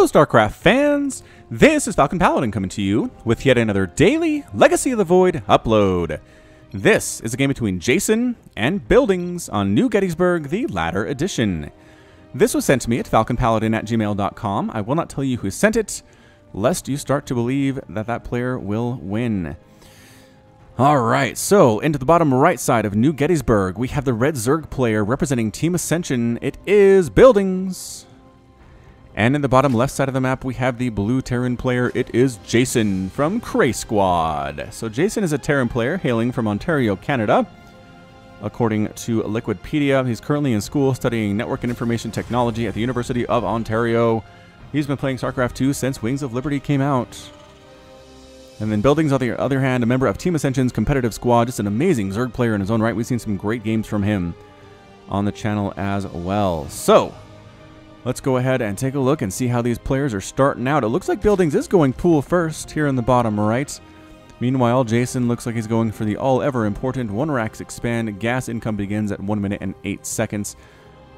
StarCraft fans, this is Falcon Paladin coming to you with yet another daily Legacy of the Void upload. This is a game between Jason and Buildings on New Gettysburg, the Ladder Edition. This was sent to me at falconpaladin@gmail.com. I will not tell you who sent it, lest you start to believe that that player will win. Alright, so into the bottom right side of New Gettysburg, we have the red Zerg player representing Team Ascension. It is Buildings. And in the bottom left side of the map, we have the blue Terran player. It is Jason from Cray Squad. So Jason is a Terran player hailing from Ontario, Canada. According to Liquidpedia, he's currently in school studying Network and Information Technology at the University of Ontario. He's been playing StarCraft 2 since Wings of Liberty came out. And then Buildings, on the other hand, a member of Team Ascension's competitive squad, just an amazing Zerg player in his own right. We've seen some great games from him on the channel as well. So let's go ahead and take a look and see how these players are starting out. It looks like Buildings is going pool first here in the bottom right. Meanwhile, Jason looks like he's going for the all-ever-important 1 racks expand. Gas income begins at 1 minute and 8 seconds.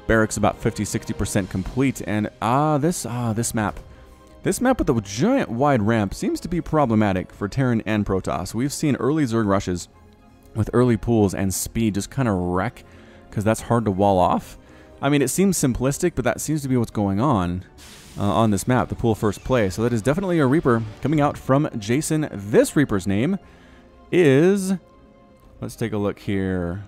Barracks about 50-60% complete. And this map. This map with the giant wide ramp seems to be problematic for Terran and Protoss. We've seen early Zerg rushes with early pools and speed just kind of wreck because that's hard to wall off. I mean, it seems simplistic, but that seems to be what's going on this map, the pool first play. So that is definitely a Reaper coming out from Jason. This Reaper's name is... Let's take a look here.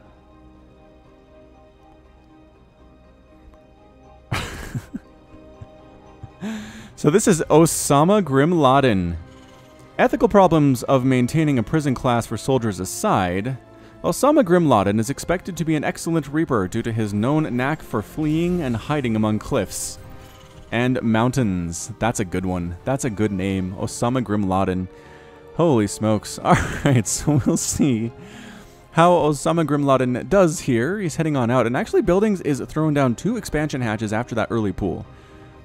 So this is Osama Grim Laden. Ethical problems of maintaining a prison class for soldiers aside, Osama Grim Laden is expected to be an excellent Reaper due to his known knack for fleeing and hiding among cliffs and mountains. That's a good one. That's a good name. Osama Grim Laden. Holy smokes. Alright, so we'll see how Osama Grim Laden does here. He's heading on out, and actually Buildings is throwing down 2 expansion hatches after that early pool.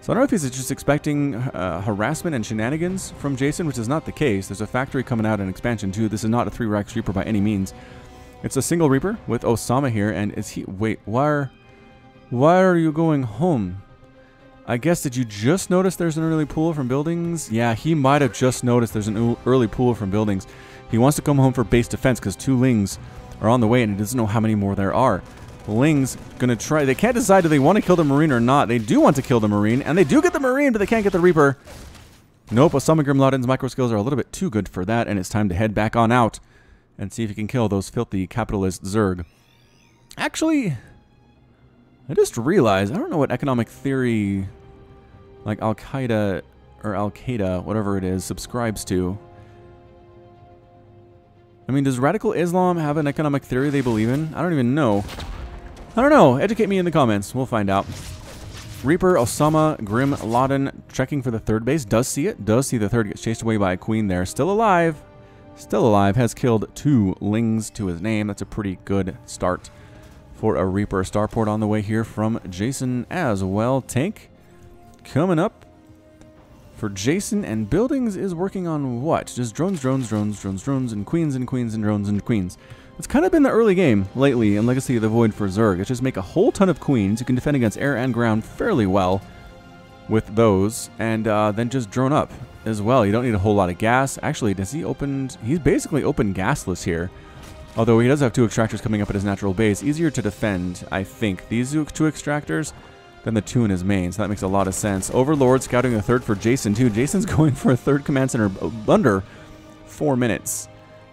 So I don't know if he's just expecting harassment and shenanigans from Jason, which is not the case. There's a factory coming out in expansion 2. This is not a 3-rack Reaper by any means. It's a single Reaper with Osama here, and is he... Wait, why are you going home? I guess, did you just notice there's an early pool from Buildings? Yeah, he might have just noticed there's an early pool from Buildings. He wants to come home for base defense because 2 Lings are on the way, and he doesn't know how many more there are. Ling's gonna try. They can't decide do they want to kill the Marine or not. They do want to kill the Marine, and they do get the Marine, but they can't get the Reaper. Nope, Osama Grim Laden's micro skills are a little bit too good for that, and it's time to head back on out and see if he can kill those filthy capitalist Zerg. Actually, I just realized, I don't know what economic theory like Al-Qaeda or Al-Qaeda, whatever it is, subscribes to. I mean, does radical Islam have an economic theory they believe in? I don't even know. I don't know. Educate me in the comments. We'll find out. Reaper Osama Grim Laden checking for the 3rd base. Does see it. Does see the 3rd. Gets chased away by a queen there. Still alive. Still alive. Has killed 2 Lings to his name. That's a pretty good start for a Reaper. Starport on the way here from Jason as well. Tank coming up for Jason, and Buildings is working on what? Just drones, drones, drones, drones, drones, and queens and queens and drones and queens. It's kind of been the early game lately in Legacy of the Void for Zerg. It's just make a whole ton of queens. You can defend against air and ground fairly well with those, and then just drone up as well. You don't need a whole lot of gas. Actually, does he opened... He's basically open gasless here. Although he does have 2 extractors coming up at his natural base. Easier to defend, I think, these 2 extractors than the 2 in his main, so that makes a lot of sense. Overlord scouting a 3rd for Jason, too. Jason's going for a 3rd command center under 4 minutes.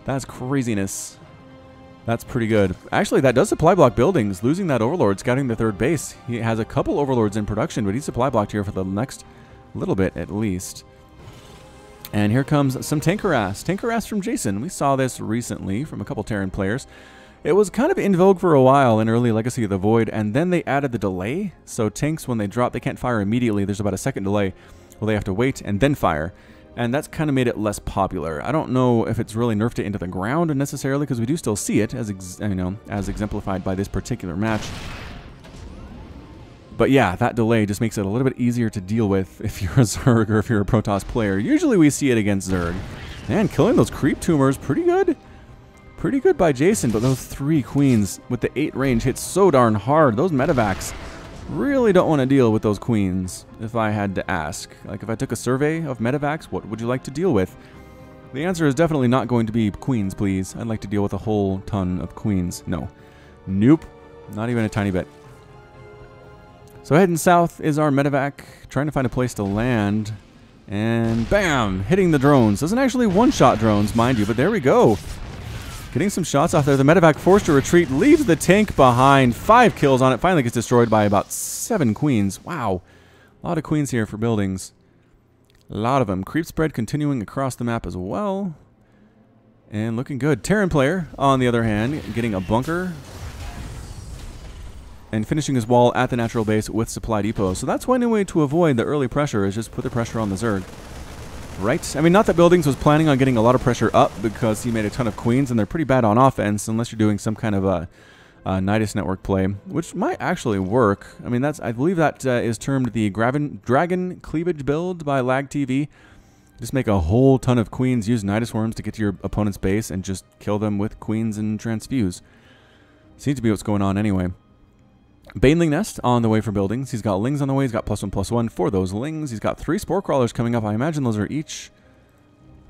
That's craziness. That's pretty good. Actually, that does supply block Buildings. Losing that Overlord, scouting the 3rd base. He has a couple Overlords in production, but he's supply blocked here for the next little bit, at least. And here comes some tank harass. Tank harass from Jason. We saw this recently from a couple Terran players. It was kind of in vogue for a while in early Legacy of the Void, and then they added the delay. So tanks, when they drop, they can't fire immediately. There's about a 2nd delay. Well, they have to wait and then fire. And that's kind of made it less popular. I don't know if it's really nerfed it into the ground necessarily, because we do still see it, as as exemplified by this particular match. But yeah, that delay just makes it a little bit easier to deal with if you're a Zerg or if you're a Protoss player. Usually we see it against Zerg. Man, killing those creep tumors, pretty good. Pretty good by Jason, but those 3 queens with the 8 range hit so darn hard. Those medevacs Really don't want to deal with those queens, if I had to ask. Like, if I took a survey of medevacs, what would you like to deal with? The answer is definitely not going to be queens, please. I'd like to deal with a whole ton of queens. No. Nope. Not even a tiny bit. So heading south is our medevac, trying to find a place to land. And bam! Hitting the drones. Doesn't actually one-shot drones, mind you, but there we go. Getting some shots off there. The medevac forced to retreat, leaves the tank behind. 5 kills on it. Finally gets destroyed by about 7 queens. Wow. A lot of queens here for buildings. A lot of them. Creep spread continuing across the map as well. And looking good. Terran player, on the other hand, getting a bunker. And finishing his wall at the natural base with supply depot. So that's one way to avoid the early pressure, is just put the pressure on the Zerg. Right? I mean, not that Buildings was planning on getting a lot of pressure up because he made a ton of queens, and they're pretty bad on offense unless you're doing some kind of a Nidus network play, which might actually work. I mean, I believe that is termed the Dragon Cleavage build by LOTV. Just make a whole ton of queens, use Nidus worms to get to your opponent's base, and just kill them with queens and transfuse. Seems to be what's going on anyway. Baneling Nest on the way for Buildings. He's got Lings on the way. He's got +1/+1 for those Lings. He's got 3 Spore Crawlers coming up. I imagine those are each...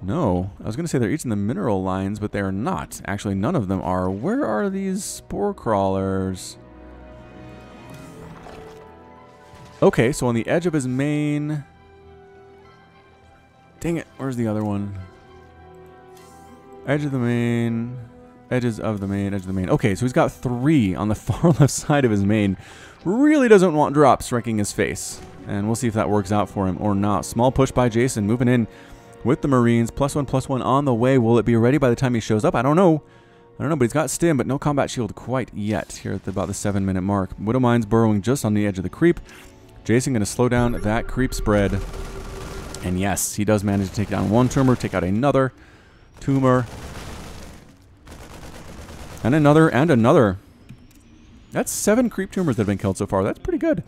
No. I was going to say they're each in the mineral lines, but they're not. Actually, none of them are. Where are these Spore Crawlers? Okay, so on the edge of his main... Dang it. Where's the other one? Edge of the main... Edges of the main, edge of the main. Okay, so he's got 3 on the far left side of his main. Really doesn't want drops wrecking his face. And we'll see if that works out for him or not. Small push by Jason, moving in with the Marines. +1/+1 on the way. Will it be ready by the time he shows up? I don't know. But he's got stim, but no combat shield quite yet here at about the 7-minute mark. Widowmine's burrowing just on the edge of the creep. Jason going to slow down that creep spread. And yes, he does manage to take down 1 tumor, take out another tumor. And another, and another. That's 7 creep tumors that have been killed so far. That's pretty good.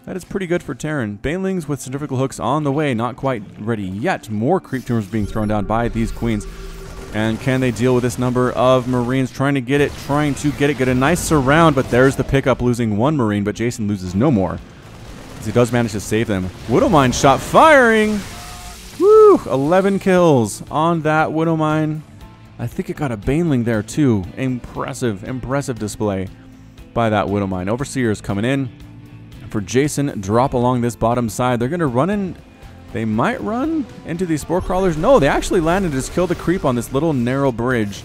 That is pretty good for Terran. Banelings with centrifugal hooks on the way. Not quite ready yet. More creep tumors being thrown down by these queens. And can they deal with this number of Marines trying to get it? Get a nice surround, but there's the pickup, losing 1 Marine, but Jason loses no more. As he does manage to save them. Widowmine shot firing! Woo! 11 kills on that Widowmine. I think it got a Baneling there too. Impressive display by that Widowmine. Overseer's coming in for Jason. Drop along this bottom side. They're going to run in. They might run into these Spore Crawlers. No, they actually landed and just killed the creep on this little narrow bridge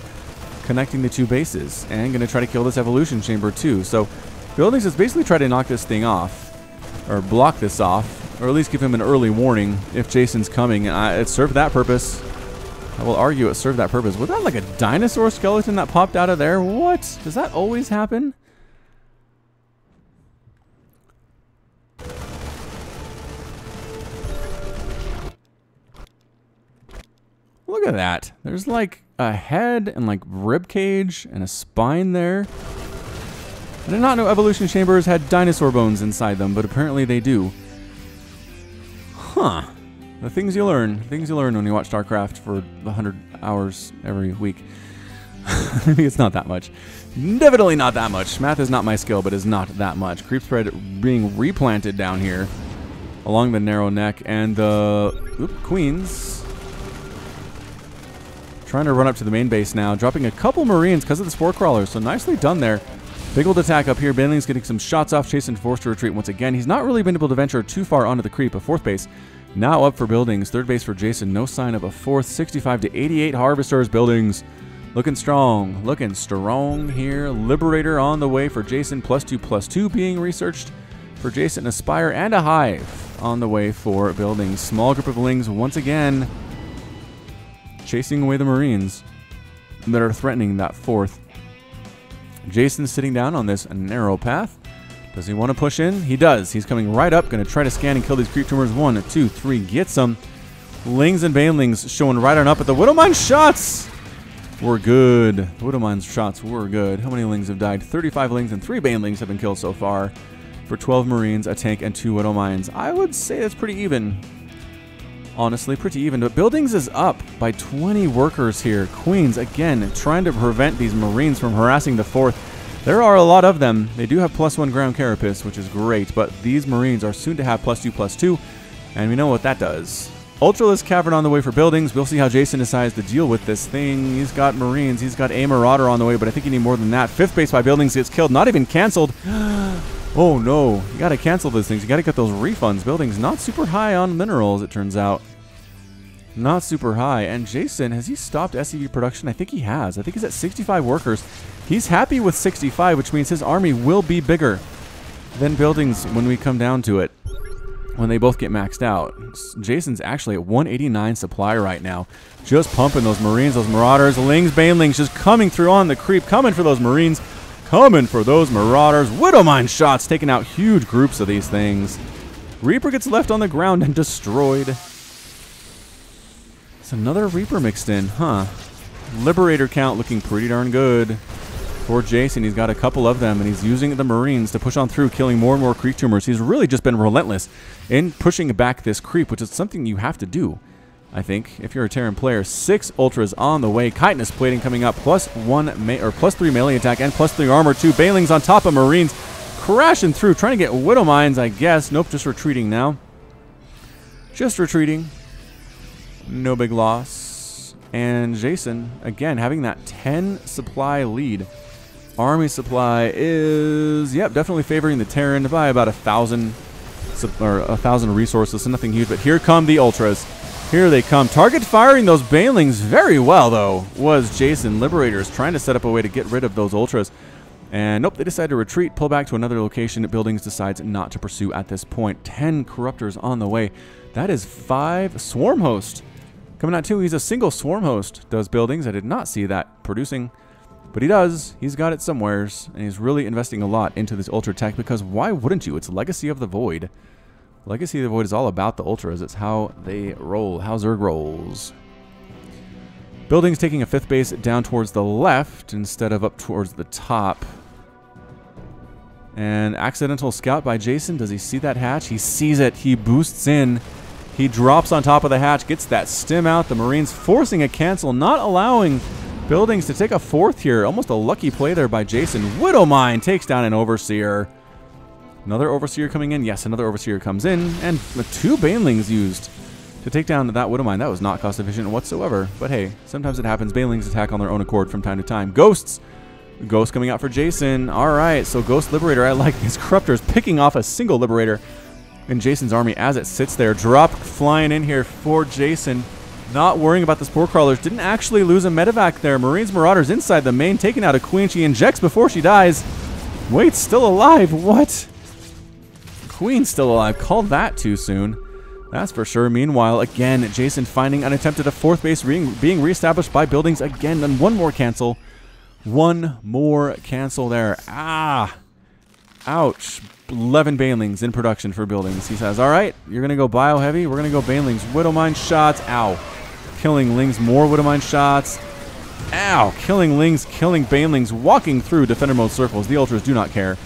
connecting the 2 bases. And going to try to kill this evolution chamber too. So Buildings is basically trying to knock this thing off. Or block this off. Or at least give him an early warning if Jason's coming. It served that purpose. I will argue it served that purpose. Was that like a dinosaur skeleton that popped out of there? What? Does that always happen? Look at that. There's like a head and like rib cage and a spine there. I did not know evolution chambers had dinosaur bones inside them, but apparently they do. Huh. The things you learn when you watch StarCraft for 100 hours every week. Maybe it's not that much. Definitely not that much. Math is not my skill, but is not that much. Creep spread being replanted down here along the narrow neck, and the queens trying to run up to the main base now, dropping a couple Marines because of the Spore Crawlers. So nicely done there. Big old attack up here. Baneling's getting some shots off. Jason forced to retreat once again. He's not really been able to venture too far onto the creep. A 4th base now up for Buildings. 3rd base for Jason. No sign of a 4th. 65 to 88 Harvesters. Buildings looking strong. Looking strong here. Liberator on the way for Jason. +2/+2 being researched for Jason. Aspire and a Hive on the way for Buildings. Small group of Lings once again chasing away the Marines that are threatening that 4th. Jason's sitting down on this narrow path. Does he want to push in? He does. He's coming right up. Going to try to scan and kill these creep tumors. 1, 2, 3. Gets them. Lings and Banelings showing right on up. But the Widowmine shots were good. The Widowmine's shots were good. How many Lings have died? 35 Lings and 3 Banelings have been killed so far. For 12 Marines, a tank, and 2 Widowmines. I would say that's pretty even. Honestly, pretty even. But Buildings is up by 20 workers here. Queens, again, trying to prevent these Marines from harassing the 4th. There are a lot of them. They do have +1 ground carapace, which is great, but these Marines are soon to have +2/+2, and we know what that does. Ultralisk Cavern on the way for buildings. We'll see how Jason decides to deal with this thing. He's got Marines. He's got a Marauder on the way, but I think you need more than that. 5th base by buildings gets killed. Not even canceled. Oh, no. You got to cancel those things. You got to get those refunds. Buildings not super high on minerals, it turns out. Not super high. And Jason, has he stopped SCV production? I think he has. I think he's at 65 workers. He's happy with 65, which means his army will be bigger than buildings when we come down to it. When they both get maxed out. Jason's actually at 189 supply right now. Just pumping those Marines, those Marauders, Lings, Banelings just coming through on the creep. Coming for those Marines. Coming for those Marauders. Widowmine shots taking out huge groups of these things. Reaper gets left on the ground and destroyed. It's another Reaper mixed in, huh? Liberator count looking pretty darn good for Jason. He's got a couple of them, and he's using the Marines to push on through, killing more and more creep tumors. He's really just been relentless in pushing back this creep, which is something you have to do, I think, if you're a Terran player. 6 Ultras on the way. Chitinous plating coming up. +3 melee attack and +3 armor. 2 Banelings on top of Marines. Crashing through, trying to get Widowmines, I guess. Nope, just retreating now. Just retreating. No big loss. And Jason, again, having that 10 supply lead. Army supply is, yep, definitely favoring the Terran by about 1,000 resources, so nothing huge. But here come the Ultras. Here they come. Target firing those Banelings very well, though, was Jason. Liberators trying to set up a way to get rid of those Ultras. And nope, they decide to retreat, pull back to another location. Buildings decides not to pursue at this point. 10 Corruptors on the way. That is 5 Swarm Host. Coming out too, he's a single Swarm Host, does Buildings. I did not see that producing. But he does. He's got it somewheres, and he's really investing a lot into this Ultra tech because why wouldn't you? It's Legacy of the Void. Legacy of the Void is all about the Ultras. It's how they roll, how Zerg rolls. Buildings taking a 5th base down towards the left instead of up towards the top. And accidental scout by Jason. Does he see that hatch? He sees it. He boosts in. He drops on top of the hatch, gets that stim out. The Marines forcing a cancel, not allowing Buildings to take a 4th here. Almost a lucky play there by Jason. Widowmine takes down an Overseer. Another Overseer coming in. Yes, another Overseer comes in. And 2 Banelings used to take down that Widowmine. That was not cost efficient whatsoever. But hey, sometimes it happens. Banelings attack on their own accord from time to time. Ghosts. Ghost coming out for Jason. Alright, so Ghost Liberator. I like these Corruptors picking off a single Liberator in Jason's army as it sits there. Drop flying in here for Jason. Not worrying about the Spore Crawlers. Didn't actually lose a medevac there. Marines Marauders inside the main, taking out a Queen. She injects before she dies. Wait, still alive. What? Queen's still alive. Called that too soon. That's for sure. Meanwhile, again, Jason finding an attempt at a 4th base being reestablished by Buildings again. And one more cancel. One more cancel there. Ah. Ouch. 11 Banelings in production for Buildings. He says, all right, you're going to go bio heavy. We're going to go Banelings. Widowmine shots. Ow. Killing Lings. More Widowmine shots. Ow. Killing Lings. Killing Banelings. Walking through defender mode circles. The Ultras do not care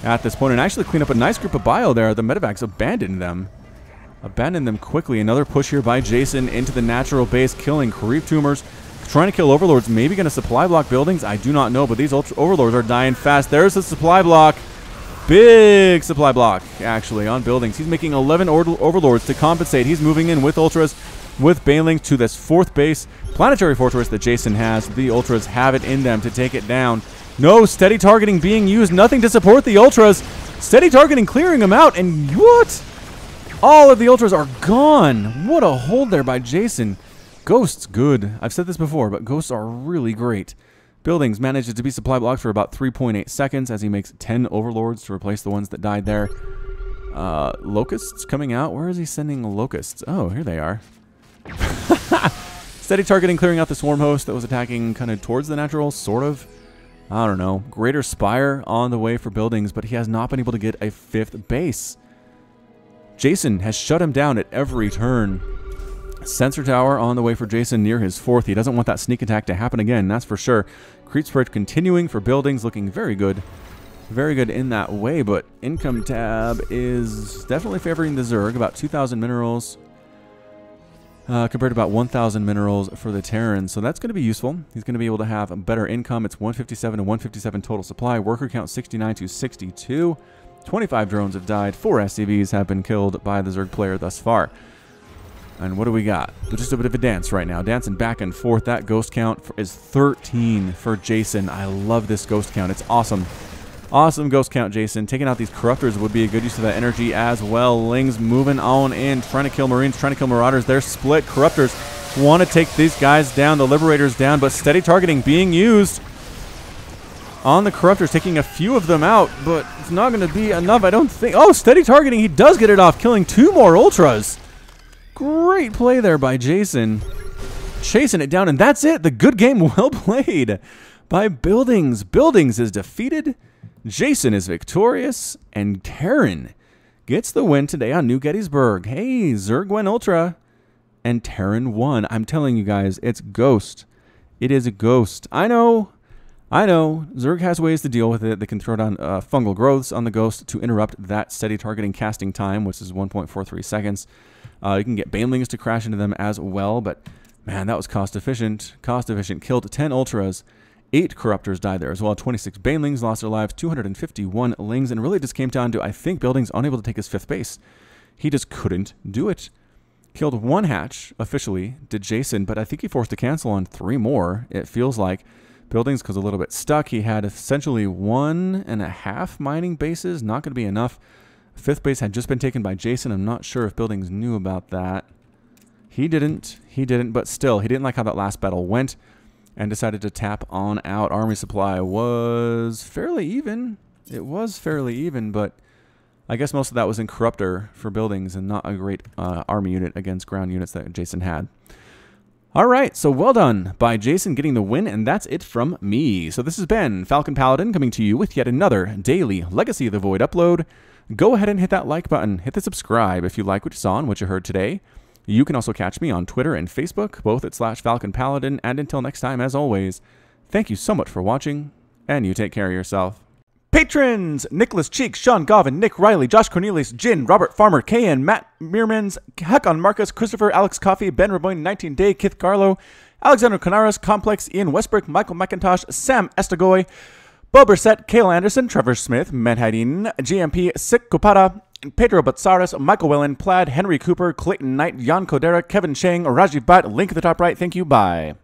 at this point. And actually clean up a nice group of bio there. The medevacs abandoned them. Abandoned them quickly. Another push here by Jason into the natural base. Killing creep tumors. Trying to kill Overlords. Maybe going to supply block Buildings. I do not know. But these Overlords are dying fast. There's the supply block. Big supply block, actually, on Buildings. He's making 11 Overlords to compensate. He's moving in with Ultras, with Banelings to this 4th base. Planetary Fortress that Jason has. The Ultras have it in them to take it down. No steady targeting being used. Nothing to support the Ultras. Steady targeting clearing them out. And what? All of the Ultras are gone. What a hold there by Jason. Ghosts, good. I've said this before, but Ghosts are really great. Buildings manages to be supply blocked for about 3.8 seconds as he makes 10 Overlords to replace the ones that died there. Locusts coming out. Where is he sending Locusts? Oh, here they are. Steady targeting, clearing out the Swarm Host that was attacking kind of towards the natural, sort of. I don't know. Greater Spire on the way for Buildings, but he has not been able to get a 5th base. Jason has shut him down at every turn. Sensor Tower on the way for Jason near his 4th. He doesn't want that sneak attack to happen again, that's for sure. Creep Spread continuing for Buildings, looking very good. Very good in that way, but Income tab is definitely favoring the Zerg. About 2,000 minerals. compared to about 1,000 minerals for the Terran. So that's going to be useful. He's going to be able to have a better income. It's 157 to 157 total supply. Worker count 69 to 62. 25 drones have died. 4 SCVs have been killed by the Zerg player thus far. And what do we got? Just a bit of a dance right now. Dancing back and forth. That ghost count is 13 for Jason. I love this ghost count. It's awesome. Awesome ghost count, Jason. Taking out these corruptors would be a good use of that energy as well. Lings moving on in, trying to kill Marines, trying to kill Marauders. They're split. Corruptors want to take these guys down, the Liberators down, but steady targeting being used on the Corruptors, taking a few of them out, but it's not going to be enough, I don't think. Oh, steady targeting. He does get it off, killing 2 more Ultras. Great play there by Jason. Chasing it down, and that's it. The good game well played by Buildings. Buildings is defeated. Jason is victorious, and Terran gets the win today on New Gettysburg. Hey, Zerg went Ultra, and Terran won. I'm telling you guys, it's Ghost. It is a Ghost. I know. Zerg has ways to deal with it. They can throw down fungal growths on the Ghost to interrupt that steady targeting casting time, which is 1.43 seconds. You can get Banelings to crash into them as well, but man, that was cost efficient. Cost efficient. Killed 10 Ultras. 8 Corruptors died there as well. 26 Banelings lost their lives. 251 Lings. And really just came down to, I think, Buildings unable to take his 5th base. He just couldn't do it. Killed 1 hatch, officially, did Jason, but I think he forced a cancel on 3 more, it feels like. Buildings was a little bit stuck. He had essentially 1.5 mining bases. Not going to be enough. 5th base had just been taken by Jason. I'm not sure if Buildings knew about that. He didn't, but still, he didn't like how that last battle went, and decided to tap on out. Army supply was fairly even. It was fairly even, but I guess most of that was in Corruptor for Buildings and not a great army unit against ground units that Jason had. All right, so well done by Jason getting the win, and that's it from me. So this has been Falcon Paladin coming to you with yet another daily Legacy of the Void upload. Go ahead and hit that like button. Hit the subscribe if you like what you saw and what you heard today. You can also catch me on Twitter and Facebook, both at /FalconPaladin. And until next time, as always, thank you so much for watching, and you take care of yourself. Patrons! Nicholas Cheek, Sean Govin, Nick Riley, Josh Cornelius, Jin, Robert Farmer, KN, Matt Meermans, Hakon Marcus, Christopher, Alex Coffey, Ben Raboyne, 19 Day, Kith Garlow, Alexander Canaris, Complex, Ian Westbrook, Michael McIntosh, Sam Estagoy, Bo Brissett, Cale Anderson, Trevor Smith, Medhadin, GMP, Sik Kupata, Pedro Batsaris, Michael Wellen, Plaid, Henry Cooper, Clayton Knight, Jan Kodera, Kevin Chang, Rajiv Bhatt, link at the top right. Thank you. Bye.